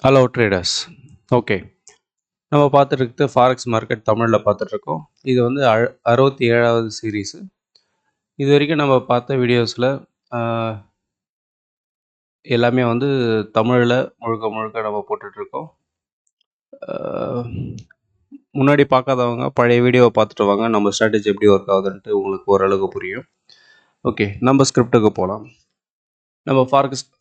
Hello traders. Okay, நம்ம பார்த்துட்டு forex market தமிழில் பார்த்துட்ருக்கோம். இது வந்து 67வது சீரீஸு. இது வரைக்கும் நம்ம பார்த்த வீடியோஸில் எல்லாமே வந்து தமிழில் முழுக்க முழுக்க நம்ம போட்டுட்ருக்கோம். முன்னாடி பார்க்காதவங்க பழைய வீடியோவை பார்த்துட்டு வாங்க, நம்ம ஸ்ட்ராட்டஜி எப்படி ஒர்க் ஆகுதுன்ட்டு உங்களுக்கு ஓரளவுக்கு புரியும். ஓகே, நம்ம ஸ்கிரிப்டுக்கு போகலாம். நம்ம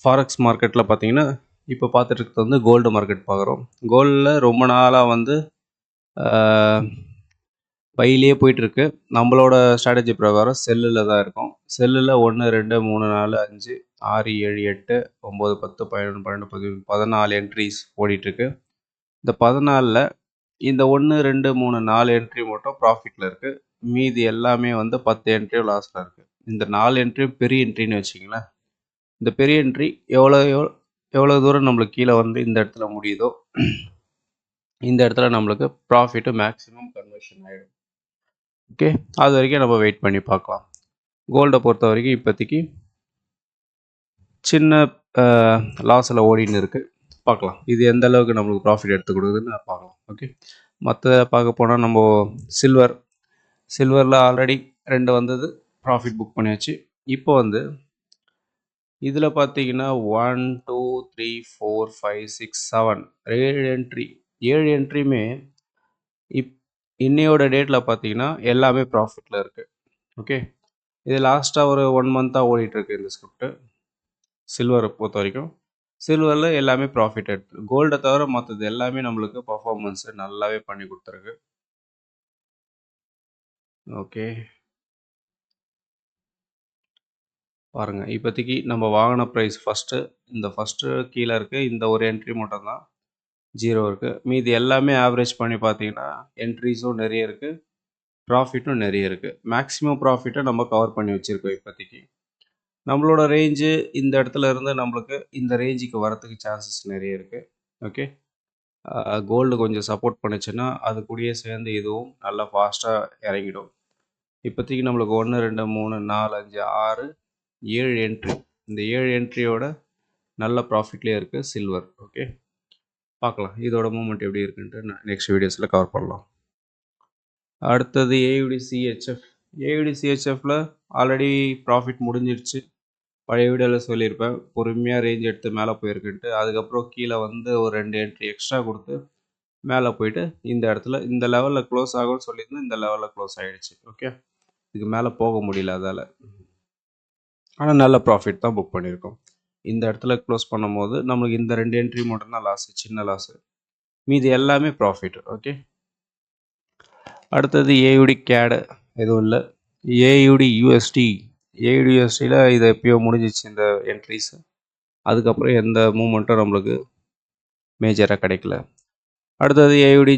ஃபாரெக்ஸ் மார்க்கெட்டில் பார்த்தீங்கன்னா இப்போ பார்த்துட்டு வந்து கோல்டு மார்க்கெட் பார்க்குறோம். கோல்டில் ரொம்ப நாளாக வந்து பையிலேயே போயிட்டுருக்கு. நம்மளோட ஸ்ட்ராட்டஜி பிரகாரம் செல்லில் தான் இருக்கும். செல்லில் 1 2 3 4 5 6 7 8 9 10 11 12 13 14 என்ட்ரிஸ் ஓடிட்டுருக்கு. இந்த 14ல் இந்த 1 2 3 4 என்ட்ரி மட்டும் ப்ராஃபிட்டில் இருக்குது. மீதி எல்லாமே வந்து 10 என்ட்ரியும் லாஸில் இருக்குது. இந்த 4 என்ட்ரியும் பெரிய என்ட்ரின்னு வச்சிங்களேன். இந்த பெரிய என்ட்ரி எவ்வளோ தூரம் நம்மளுக்கு கீழே வந்து இந்த இடத்துல முடியுதோ இந்த இடத்துல நம்மளுக்கு ப்ராஃபிட்டு மேக்ஸிமம் கன்வர்ஷன் ஆகிடும். ஓகே, அது வரைக்கும் நம்ம வெயிட் பண்ணி பார்க்கலாம். கோல்டை பொறுத்த வரைக்கும் இப்போதைக்கு சின்ன லாஸில் ஓடின்னு இருக்குது. பார்க்கலாம் இது எந்த அளவுக்கு நம்மளுக்கு ப்ராஃபிட் எடுத்து கொடுக்குதுன்னு பார்க்கலாம். ஓகே, மற்ற பார்க்க போனால் நம்ம சில்வரில் ஆல்ரெடி 2 வந்தது, ப்ராஃபிட் புக் பண்ணியாச்சு. இப்போ வந்து இதில் பார்த்தீங்கன்னா 1 2 3 4 5 6 7 7 என்ட்ரி 7 என்ட்ரியுமே இன்னையோட டேட்டில் பார்த்தீங்கன்னா எல்லாமே ப்ராஃபிட்டில் இருக்குது. ஓகே, இது லாஸ்ட்டாக ஒரு 1 மந்த்தாக ஓடிட்டுருக்கு இந்த ஸ்கிரிப்ட். சில்வரை பொறுத்த வரைக்கும் சில்வரில் எல்லாமே ப்ராஃபிட் எடுத்து, கோல்டை தவிர மற்றது எல்லாமே நம்மளுக்கு பர்ஃபார்மன்ஸு நல்லாவே பண்ணி கொடுத்துருக்கு. ஓகே, பாருங்கள் இப்போதைக்கு நம்ம வாங்கின ப்ரைஸ் ஃபஸ்ட்டு கீழே இருக்குது. இந்த ஒரு என்ட்ரி மட்டும்தான் 0 இருக்குது. மீதி எல்லாமே ஆவரேஜ் பண்ணி பார்த்தீங்கன்னா என்ட்ரிஸும் நிறைய இருக்குது, ப்ராஃபிட்டும் நிறைய இருக்குது. மேக்ஸிமம் ப்ராஃபிட்டை நம்ம கவர் பண்ணி வச்சுருக்கோம். இப்போதைக்கு நம்மளோட ரேஞ்சு இந்த இடத்துல இருந்து நம்மளுக்கு இந்த ரேஞ்சுக்கு வரத்துக்கு சான்சஸ் நிறைய இருக்குது. ஓகே, கோல்டு கொஞ்சம் சப்போர்ட் பண்ணுச்சுன்னா அது கூடயே சேர்ந்து இதுவும் நல்லா ஃபாஸ்ட்டாக இறங்கிடும். இப்போதைக்கு நம்மளுக்கு 1 2 3 4 5 6 7 என்ட்ரி, இந்த 7 என்ட்ரியோட நல்ல ப்ராஃபிட்லேயே இருக்குது சில்வர். ஓகே, பார்க்கலாம் இதோட மூமெண்ட் எப்படி இருக்குன்ட்டு நெக்ஸ்ட் வீடியோஸில் கவர் பண்ணலாம். அடுத்தது ஏயுடிசிஹெச்எஃப்பில் ஆல்ரெடி ப்ராஃபிட் முடிஞ்சிருச்சு. பழைய வீடியோவில் சொல்லியிருப்பேன், பொறுமையாக ரேஞ்ச் எடுத்து மேலே போயிருக்குன்ட்டு. அதுக்கப்புறம் கீழே வந்து ஒரு 2 என்ட்ரி எக்ஸ்ட்ரா கொடுத்து மேலே போயிட்டு இந்த இடத்துல இந்த லெவலில் க்ளோஸ் ஆகும்னு சொல்லியிருந்தேன். இந்த லெவலில் க்ளோஸ் ஆகிடுச்சு. ஓகே, இதுக்கு மேலே போக முடியல அதால், ஆனால் நல்ல ப்ராஃபிட் தான் புக் பண்ணியிருக்கோம். இந்த இடத்துல க்ளோஸ் பண்ணும் போது நம்மளுக்கு இந்த 2 என்ட்ரி மட்டும்தான் லாஸு, சின்ன லாஸு, மீதி எல்லாமே ப்ராஃபிட். ஓகே, அடுத்தது ஏயுடி கேடு எதுவும் இல்லை. ஏயுடி யூஎஸ்டி இது எப்பயோ முடிஞ்சிச்சு இந்த என்ட்ரிஸ். அதுக்கப்புறம் எந்த மூமெண்ட்டும் நம்மளுக்கு மேஜராக கிடைக்கல. அடுத்தது ஏயுடி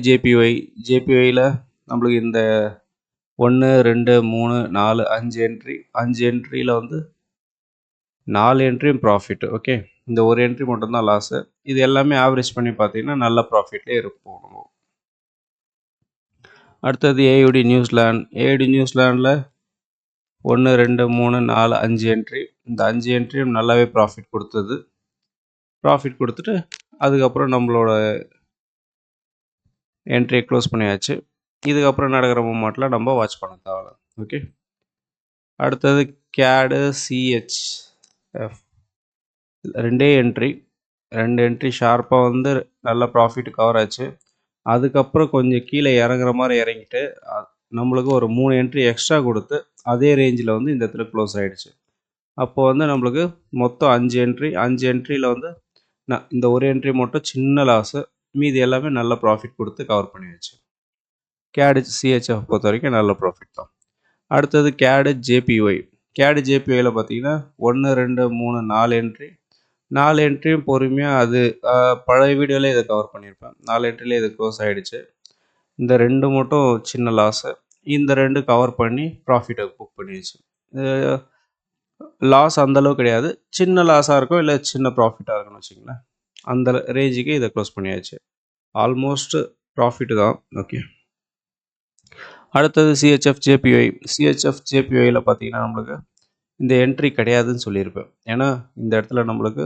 ஜேபிஒயில் நம்மளுக்கு இந்த 1 2 3 4 5 என்ட்ரியில் வந்து 4 என்ட்ரியும் ப்ராஃபிட். ஓகே, இந்த ஒரு என்ட்ரி மட்டும்தான் லாஸு. இது எல்லாமே ஆவரேஜ் பண்ணி பார்த்தீங்கன்னா நல்ல ப்ராஃபிட்லேயே இருப்போம் நம்ம. அடுத்தது ஏயுடி நியூசிலாண்டில் 1 2 3 4 5 என்ட்ரி, இந்த 5 என்ட்ரியும் நல்லாவே ப்ராஃபிட் கொடுத்துட்டு அதுக்கப்புறம் நம்மளோட என்ட்ரியை க்ளோஸ் பண்ணியாச்சு. இதுக்கப்புறம் நடக்கிற மூமெண்ட்டில் நம்ம வாட்ச் பண்ண தேவை. ஓகே, அடுத்தது கேடு சிஹெச்எஃப் 2 என்ட்ரி ஷார்ப்பாக வந்து நல்ல ப்ராஃபிட் கவர் ஆச்சு. அதுக்கப்புறம் கொஞ்சம் கீழே இறங்குற மாதிரி இறங்கிட்டு நம்மளுக்கு ஒரு 3 என்ட்ரி எக்ஸ்ட்ரா கொடுத்து அதே ரேஞ்சில் வந்து இந்த இடத்துல க்ளோஸ் ஆகிடுச்சு. அப்போது வந்து நம்மளுக்கு மொத்தம் 5 என்ட்ரியில் வந்து இந்த ஒரு என்ட்ரி மட்டும் சின்ன லாஸு, மீதி எல்லாமே நல்ல ப்ராஃபிட் கொடுத்து கவர் பண்ணியாச்சு. கேடு சிஹெச்எஃப் பொறுத்த வரைக்கும் நல்ல ப்ராஃபிட் தான். அடுத்தது கேடு ஜேபிஒயில் பார்த்தீங்கன்னா 1 2 3 4 என்ட்ரியும் பொறுமையாக அது பழைய வீடியோவில் இதை கவர் பண்ணியிருப்பேன். 4 என்ட்ரியில் இது க்ளோஸ் ஆகிடுச்சு. இந்த 2 மட்டும் சின்ன லாஸு, இந்த 2 கவர் பண்ணி ப்ராஃபிட்டை புக் பண்ணிடுச்சு. லாஸ் அந்தளவு கிடையாது, சின்ன லாஸாக இருக்கும் இல்லை சின்ன ப்ராஃபிட்டாக இருக்குன்னு வச்சுங்களேன். அந்த ரேஞ்சுக்கு இதை க்ளோஸ் பண்ணியாச்சு. ஆல்மோஸ்ட் ப்ராஃபிட்டு தான். ஓகே, அடுத்தது சிஹெச்எஃப் ஜேபிஒயில் பார்த்தீங்கன்னா நம்மளுக்கு இந்த என்ட்ரி கிடையாதுன்னு சொல்லியிருப்பேன். ஏன்னா இந்த இடத்துல நம்மளுக்கு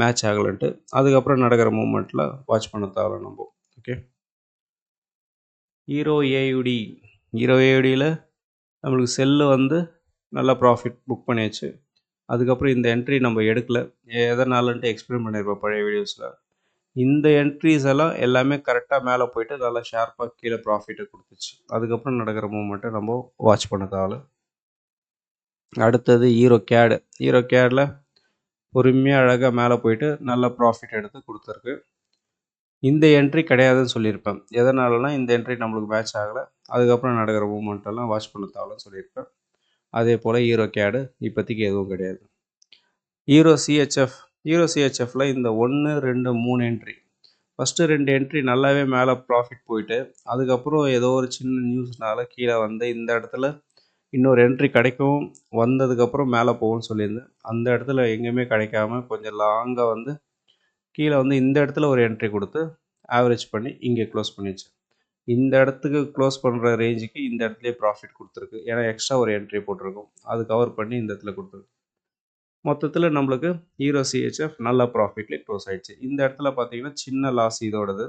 மேட்ச் ஆகலன்ட்டு. அதுக்கப்புறம் நடக்கிற மூமெண்ட்டில் வாட்ச் பண்ண தேவை நம்ம. Okay, hero ஏயுடி. ஹீரோ ஏயுடியில் நம்மளுக்கு செல்லு வந்து நல்லா ப்ராஃபிட் புக் பண்ணியாச்சு. அதுக்கப்புறம் இந்த என்ட்ரி நம்ம எடுக்கல, எதனாலன்ட்டு எக்ஸ்பிளைன் பண்ணியிருப்போம் பழைய வீடியோஸில். இந்த என்ட்ரிஸ் எல்லாம் எல்லாமே கரெக்டாக மேலே போயிட்டு நல்லா ஷார்ப்பாக கீழே ப்ராஃபிட்டை கொடுத்துச்சு. அதுக்கப்புறம் நடக்கிற மூமெண்ட்டை நம்ம வாட்ச் பண்ண தேவை. அடுத்தது ஹீரோ கேடு. ஹீரோ கேடில் பொறுமையாக அழகாக மேலே போயிட்டு நல்ல ப்ராஃபிட் எடுத்து கொடுத்துருக்கு. இந்த என்ட்ரி கிடையாதுன்னு சொல்லியிருப்பேன். எதனாலனா இந்த என்ட்ரி நம்மளுக்கு மேட்ச் ஆகலை. அதுக்கப்புறம் நடக்கிற மூமெண்ட்டெல்லாம் வாட்ச் பண்ண தேவைன்னு சொல்லியிருப்பேன். அதே போல் ஹீரோ கேடு இப்போதைக்கு எதுவும் கிடையாது. Hero CHF. ஹீரோ சிஹெச்எஃப்பில் இந்த 1, 2, 3 என்ட்ரி. ஃபஸ்ட்டு 2 என்ட்ரி நல்லாவே மேலே ப்ராஃபிட் போயிட்டு, அதுக்கப்புறம் ஏதோ ஒரு சின்ன நியூஸ்னால கீழே வந்து இந்த இடத்துல இன்னொரு என்ட்ரி கிடைக்கும், வந்ததுக்கப்புறம் மேலே போகும்னு சொல்லியிருந்தேன். அந்த இடத்துல எங்கேயுமே கிடைக்காம கொஞ்சம் லாங்காக வந்து கீழே வந்து இந்த இடத்துல ஒரு என்ட்ரி கொடுத்து ஆவரேஜ் பண்ணி இங்கே க்ளோஸ் பண்ணிச்சு. இந்த இடத்துக்கு க்ளோஸ் பண்ணுற ரேஞ்சுக்கு இந்த இடத்துலேயே ப்ராஃபிட் கொடுத்துருக்கு. ஏன்னா எக்ஸ்ட்ரா ஒரு என்ட்ரி போட்டிருக்கும், அது கவர் பண்ணி இந்த இடத்துல கொடுத்துருக்கு. மொத்தத்தில் நம்மளுக்கு ஹீரோ சிஹெச்எஃப் நல்ல ப்ராஃபிட்லேயே க்ளோஸ் ஆகிடுச்சு. இந்த இடத்துல பார்த்தீங்கன்னா சின்ன லாஸ் இதோடது,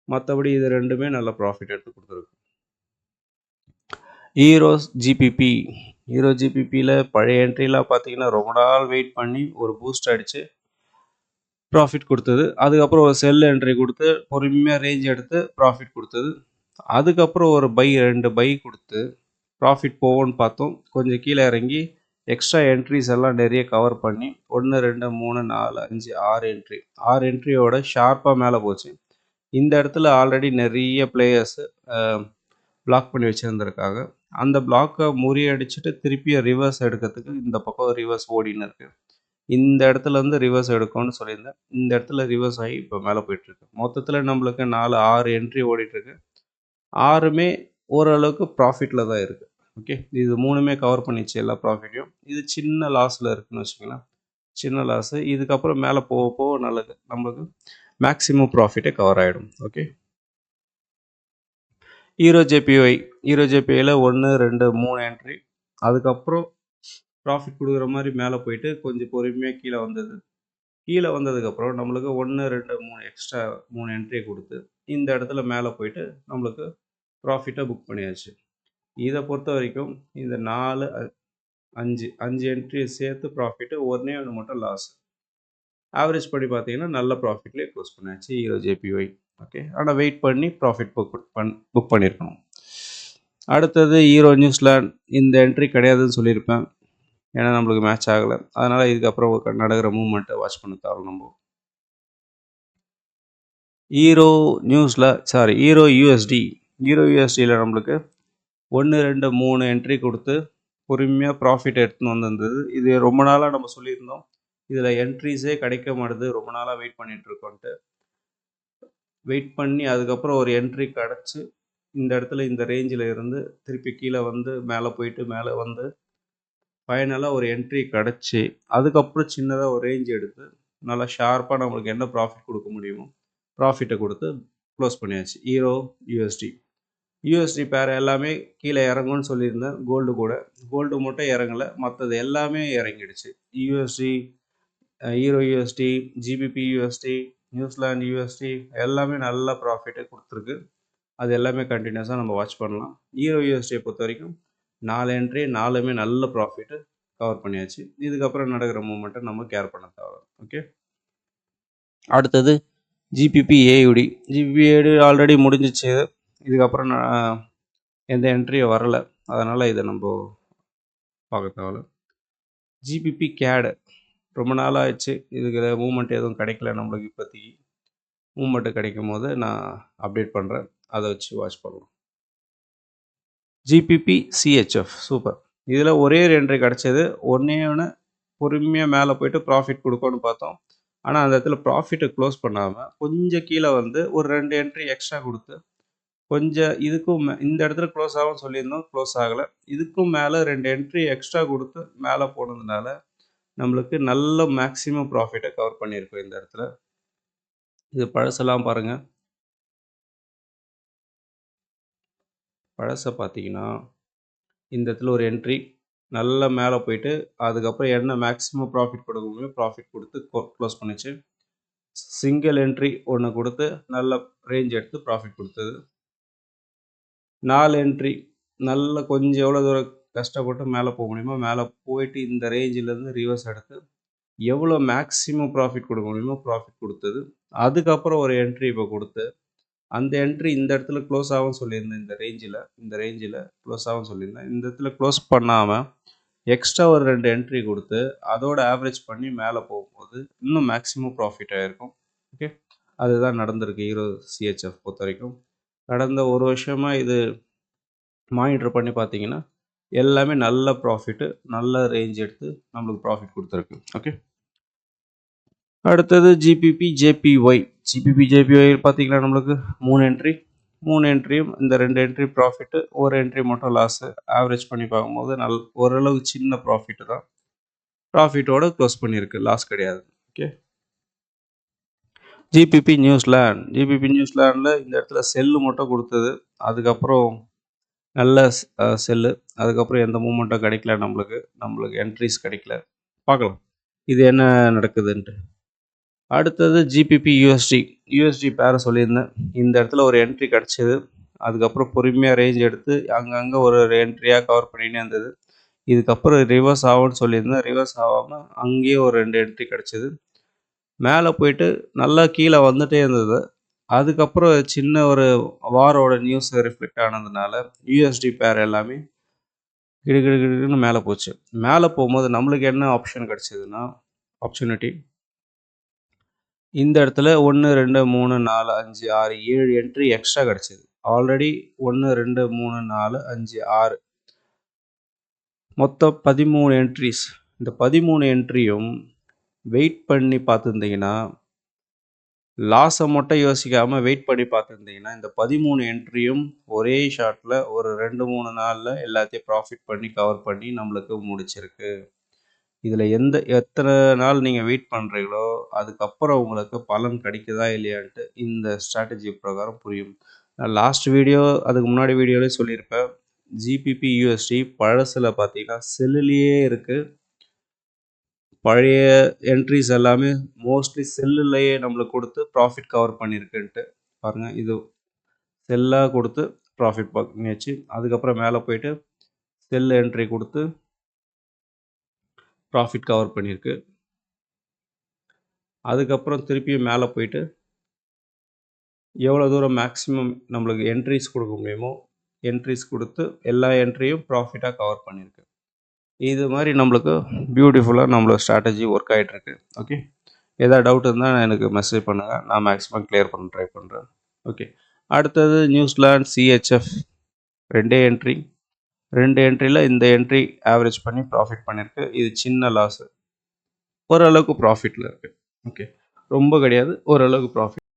மற்றபடி இது ரெண்டுமே நல்ல ப்ராஃபிட் எடுத்து கொடுத்துருக்கு. Heroes GBP. ஹீரோ ஜிபிபியில் பழைய என்ட்ரிலாம் பார்த்தீங்கன்னா ரொம்ப நாள் வெயிட் பண்ணி ஒரு பூஸ்ட் அடித்து ப்ராஃபிட் கொடுத்தது. அதுக்கப்புறம் ஒரு செல் என்ட்ரி கொடுத்து பொறுமையாக ரேஞ்ச் எடுத்து ப்ராஃபிட் கொடுத்தது. அதுக்கப்புறம் ஒரு 2 பை கொடுத்து ப்ராஃபிட் போவோன்னு பார்த்தோம். கொஞ்சம் கீழே இறங்கி எக்ஸ்ட்ரா என்ட்ரிஸ் எல்லாம் நிறைய கவர் பண்ணி 1, 2, 3, 4, 5, 6 என்ட்ரி 6 என்ட்ரியோட ஷார்ப்பாக மேலே போச்சு. இந்த இடத்துல ஆல்ரெடி நிறைய பிளேயர்ஸு பிளாக் பண்ணி வச்சுருந்துருக்காங்க. அந்த பிளாக்கை முறியடிச்சிட்டு திருப்பியும் ரிவர்ஸ் எடுக்கிறதுக்கு இந்த பக்கம் ரிவர்ஸ் ஓடின்னு இருக்குது. இந்த இடத்துல வந்து ரிவர்ஸ் எடுக்கும்னு சொல்லியிருந்தேன். இந்த இடத்துல ரிவர்ஸ் ஆகி இப்போ மேலே போயிட்டுருக்கு. மொத்தத்தில் நம்மளுக்கு 4, 6 என்ட்ரி ஓடிட்டுருக்கு. 6மே ஓரளவுக்கு ப்ராஃபிட்டில் தான் இருக்குது. ஓகே, இது 3மே கவர் பண்ணிச்சு எல்லா ப்ராஃபிட்டையும். இது சின்ன லாஸில் இருக்குதுன்னு வச்சுக்கலாம், சின்ன லாஸு. இதுக்கப்புறம் மேலே போக போக நல்லது, நம்மளுக்கு மேக்ஸிமம் ப்ராஃபிட்டே கவர் ஆகிடும். Okay, euro JPY. ஹீரோ ஜேபிஒயில் 1, 2, 3 என்ட்ரி. அதுக்கப்புறம் ப்ராஃபிட் கொடுக்குற மாதிரி மேலே போயிட்டு கொஞ்சம் பொறுமையாக கீழே வந்தது. கீழே வந்ததுக்கப்புறம் நம்மளுக்கு 1, 2, 3 எக்ஸ்ட்ரா 3 என்ட்ரியை கொடுத்து இந்த இடத்துல மேலே போயிட்டு நம்மளுக்கு ப்ராஃபிட்டை புக் பண்ணியாச்சு. இதை பொறுத்த வரைக்கும் இந்த 4, 5 என்ட்ரியை சேர்த்து ப்ராஃபிட்டு, ஒன்றே ஒன்று மட்டும் லாஸ். ஆவரேஜ் படி பார்த்தீங்கன்னா நல்ல ப்ராஃபிட்லேயே க்ளோஸ் பண்ணியாச்சு ஹீரோ ஜேபிஒய். ஓகே, ஆனால் வெயிட் பண்ணி ப்ராஃபிட் புக் பண்ணியிருக்கணும். அடுத்தது ஹீரோ நியூசிலாண்ட். இந்த என்ட்ரி கிடையாதுன்னு சொல்லியிருப்பேன், ஏன்னா நம்மளுக்கு மேட்ச் ஆகலை. அதனால் இதுக்கப்புறம் நடக்கிற மூவ்மெண்ட்டை வாட்ச் பண்ண தேவை நம்ம. Hero hero USD. ஹீரோ யூஎஸ்டியில் நம்மளுக்கு 1, 2, 3 என்ட்ரி கொடுத்து பொறுமையாக ப்ராஃபிட் எடுத்துன்னு வந்திருந்தது. இது ரொம்ப நாளாக நம்ம சொல்லியிருந்தோம், இதில் என்ட்ரிஸே கிடைக்க மாட்டுது, ரொம்ப நாளாக வெயிட் பண்ணிகிட்ருக்கோன்ட்டு. வெயிட் பண்ணி அதுக்கப்புறம் ஒரு என்ட்ரி கிடச்சி இந்த இடத்துல இந்த ரேஞ்சில் இருந்து திருப்பி கீழே வந்து மேலே போயிட்டு மேலே வந்து ஃபைனலாக ஒரு என்ட்ரி கிடச்சி அதுக்கப்புறம் சின்னதாக ஒரு ரேஞ்ச் எடுத்து நல்லா ஷார்ப்பாக நம்மளுக்கு என்ன ப்ராஃபிட் கொடுக்க முடியுமோ ப்ராஃபிட்டை கொடுத்து க்ளோஸ் பண்ணியாச்சு ஹீரோ யூஎஸ்டி. யூஎஸ்டி பேர் எல்லாமே கீழே இறங்கும்னு சொல்லியிருந்தேன். கோல்டு மட்டும் இறங்கலை, மற்றது எல்லாமே இறங்கிடுச்சு. USD, euro USD, GBP USD, New Zealand USD எல்லாமே நல்ல ப்ராஃபிட்டை கொடுத்துருக்கு. அது எல்லாமே கண்டினியூஸாக நம்ம வாட்ச் பண்ணலாம். ஹீரோ யூஎஸ்டியை பொறுத்த வரைக்கும் 4 என்ட்ரி 4மே நல்ல ப்ராஃபிட்டு கவர் பண்ணியாச்சு. இதுக்கப்புறம் நடக்கிற மூமெண்ட்டை நம்ம கேர் பண்ண தேவை. ஓகே, அடுத்தது ஜிபிபி ஏயுடி. ஜிபிபி ஏயுடி ஆல்ரெடி முடிஞ்சிச்சு. இதுக்கப்புறம் எந்த என்ட்ரியும் வரலை, அதனால் இதை நம்ம பார்க்க தேவை. ஜிபிபி கேடு ரொம்ப நாள் ஆயிடுச்சு, இதுக்கு மூமெண்ட் எதுவும் கிடைக்கல நம்மளுக்கு. இப்போதைக்கு மூமெண்ட்டு கிடைக்கும் போது நான் அப்டேட் பண்ணுறேன், அதை வச்சு வாட்ச் பண்ணலாம். GBP CHF super. இதில் ஒரே ஒரு என்ட்ரி கிடச்சது, ஒன்றே ஒன்று பொறுமையாக மேலே போயிட்டு ப்ராஃபிட் கொடுக்கணும்னு பார்த்தோம். ஆனால் அந்த இடத்துல ப்ராஃபிட்டை க்ளோஸ் பண்ணாமல் கொஞ்சம் கீழே வந்து ஒரு 2 என்ட்ரி எக்ஸ்ட்ரா கொடுத்து கொஞ்சம் இதுக்கும் இந்த இடத்துல க்ளோஸ் ஆகும்னு சொல்லியிருந்தோம், க்ளோஸ் ஆகலை. இதுக்கும் மேலே 2 என்ட்ரி எக்ஸ்ட்ரா கொடுத்து மேலே போனதுனால நம்மளுக்கு நல்ல மேக்ஸிமம் ப்ராஃபிட்டை கவர் பண்ணியிருக்கோம் இந்த இடத்துல. இது பழசெல்லாம் பாருங்கள். பழசை பார்த்தீங்கன்னா இந்த இடத்துல ஒரு என்ட்ரி நல்லா மேலே போயிட்டு அதுக்கப்புறம் என்ன மேக்ஸிமம் ப்ராஃபிட் கொடுக்க முடியும் ப்ராஃபிட் கொடுத்து க்ளோஸ் பண்ணிச்சு. சிங்கிள் என்ட்ரி ஒன்று கொடுத்து நல்ல ரேஞ்ச் எடுத்து ப்ராஃபிட் கொடுத்தது. 4 என்ட்ரி நல்ல கொஞ்சம் எவ்வளோ தூரம் கஷ்டப்பட்டு மேலே போக முடியுமோ மேலே போயிட்டு இந்த ரேஞ்சிலேருந்து ரிவர்ஸ் எடுத்து எவ்வளோ மேக்ஸிமம் ப்ராஃபிட் கொடுக்க முடியுமோ ப்ராஃபிட் கொடுத்தது. அதுக்கப்புறம் ஒரு என்ட்ரி இப்போ கொடுத்து அந்த என்ட்ரி இந்த இடத்துல க்ளோஸ் ஆகும்னு சொல்லியிருந்தேன். இந்த ரேஞ்சில் க்ளோஸ் ஆகும்னு சொல்லியிருந்தேன். இந்த இடத்துல க்ளோஸ் பண்ணாமல் எக்ஸ்ட்ரா ஒரு 2 என்ட்ரி கொடுத்து அதோட ஆவரேஜ் பண்ணி மேலே போகும்போது இன்னும் மேக்ஸிமம் ப்ராஃபிட் ஆகிருக்கும். ஓகே, அதுதான் நடந்திருக்கு ஹீரோ சிஹெச்எஃப் பொறுத்த வரைக்கும். கடந்த ஒரு வருஷமாக இது மானிட்டர் பண்ணி பார்த்தீங்கன்னா எல்லாமே நல்ல ப்ராஃபிட்டு, நல்ல ரேஞ்ச் எடுத்து நம்மளுக்கு ப்ராஃபிட் கொடுத்துருக்கு. ஓகே, அடுத்தது ஜிபிபி ஜேபிஒய். ஜிபிபி ஜேபிஒய் பார்த்தீங்கன்னா நம்மளுக்கு 3 என்ட்ரி, 3 என்ட்ரியும் இந்த 2 என்ட்ரி ப்ராஃபிட்டு, ஒரு என்ட்ரி மட்டும் லாஸு. ஆவரேஜ் பண்ணி பார்க்கும்போது ஓரளவு சின்ன ப்ராஃபிட்டு தான். ப்ராஃபிட்டோட க்ளோஸ் பண்ணியிருக்கு, லாஸ் கிடையாது. ஓகே, ஜிபிபி நியூசிலாண்டில் இந்த இடத்துல செல்லு மட்டும் கொடுத்தது. அதுக்கப்புறம் நல்ல செல்லு. அதுக்கப்புறம் எந்த மூமெண்ட்டும் கிடைக்கல நம்மளுக்கு என்ட்ரிஸ் கிடைக்கல. பார்க்கலாம் இது என்ன நடக்குதுன்ட்டு. அடுத்தது ஜிபிபி யூஎஸ்டி பேரை சொல்லியிருந்தேன். இந்த இடத்துல ஒரு என்ட்ரி கிடச்சிது. அதுக்கப்புறம் பொறுமையாக ரேஞ்ச் எடுத்து அங்கங்கே ஒரு என்ட்ரியாக கவர் பண்ணினே இருந்தது. இதுக்கப்புறம் ரிவர்ஸ் ஆகும்னு சொல்லியிருந்தேன். ரிவர்ஸ் ஆகாமல் அங்கேயே ஒரு 2 என்ட்ரி கிடச்சிது. மேலே போயிட்டு நல்லா கீழே வந்துகிட்டே இருந்தது. அதுக்கப்புறம் சின்ன ஒரு வாரோட நியூஸ் ரிஃப்ளெக்ட் ஆனதுனால யூஎஸ்டி பேர் எல்லாமே கிடுகிடுன்னு மேலே போச்சு. மேலே போகும்போது நம்மளுக்கு என்ன ஆப்ஷன் கிடச்சிதுன்னா ஆப்பர்ச்சுனிட்டி. இந்த இடத்துல 1 2 3 4 5 6 7 என்ட்ரி எக்ஸ்ட்ரா கிடச்சிது. ஆல்ரெடி 1 2 3 4 5 6 மொத்தம் 13 என்ட்ரிஸ். இந்த 13 என்ட்ரியும் வெயிட் பண்ணி பார்த்துருந்தீங்கன்னா, லாஸை மட்டும் யோசிக்காமல் வெயிட் பண்ணி பார்த்துருந்தீங்கன்னா, இந்த 13 என்ட்ரியும் ஒரே ஷாட்டில் ஒரு 2 3 நாளில் எல்லாத்தையும் ப்ராஃபிட் பண்ணி கவர் பண்ணி நம்மளுக்கு முடிச்சிருக்கு. இதில் எத்தனை நாள் நீங்கள் வெயிட் பண்ணுறீங்களோ அதுக்கப்புறம் உங்களுக்கு பலன் கிடைக்குதா இல்லையான்ட்டு இந்த ஸ்ட்ராட்டஜி பிரகாரம் புரியும். நான் லாஸ்ட் வீடியோ அதுக்கு முன்னாடி வீடியோலேயே சொல்லியிருப்பேன். ஜிபிபி யூஎஸ்டி பழசில் பார்த்தீங்கன்னா செல்லுலேயே இருக்குது. பழைய என்ட்ரிஸ் எல்லாமே மோஸ்ட்லி செல்லுலேயே நம்மளுக்கு கொடுத்து ப்ராஃபிட் கவர் பண்ணியிருக்குன்ட்டு பாருங்கள். இது செல்லாக கொடுத்து ப்ராஃபிட் பண்ணியாச்சு. அதுக்கப்புறம் மேலே போயிட்டு செல் என்ட்ரி கொடுத்து ப்ராஃபிட் கவர் பண்ணியிருக்கு. அதுக்கப்புறம் திருப்பியும் மேலே போயிட்டு எவ்வளோ தூரம் மேக்ஸிமம் நம்மளுக்கு என்ட்ரிஸ் கொடுக்க முடியுமோ என்ட்ரிஸ் கொடுத்து எல்லா என்ட்ரியும் ப்ராஃபிட்டாக கவர் பண்ணியிருக்கு. இது மாதிரி நம்மளுக்கு பியூட்டிஃபுல்லாக நம்மளோட ஸ்ட்ராட்டஜி ஒர்க் ஆகிட்டுருக்கு. ஓகே, ஏதாவது டவுட் இருந்தால் எனக்கு மெசேஜ் பண்ணுங்கள், நான் மேக்ஸிமம் கிளியர் பண்ண ட்ரை பண்ணுறேன். ஓகே, அடுத்தது நியூசிலாந்து சிஹெச்எஃப் 2 என்ட்ரி. 2 என்ட்ரியில் இந்த என்ட்ரி ஆவரேஜ் பண்ணி ப்ராஃபிட் பண்ணியிருக்கு. இது சின்ன லாஸு, ஓரளவுக்கு ப்ராஃபிட்டில் இருக்குது. ஓகே, ரொம்ப கிடையாது, ஓரளவுக்கு ப்ராஃபிட்.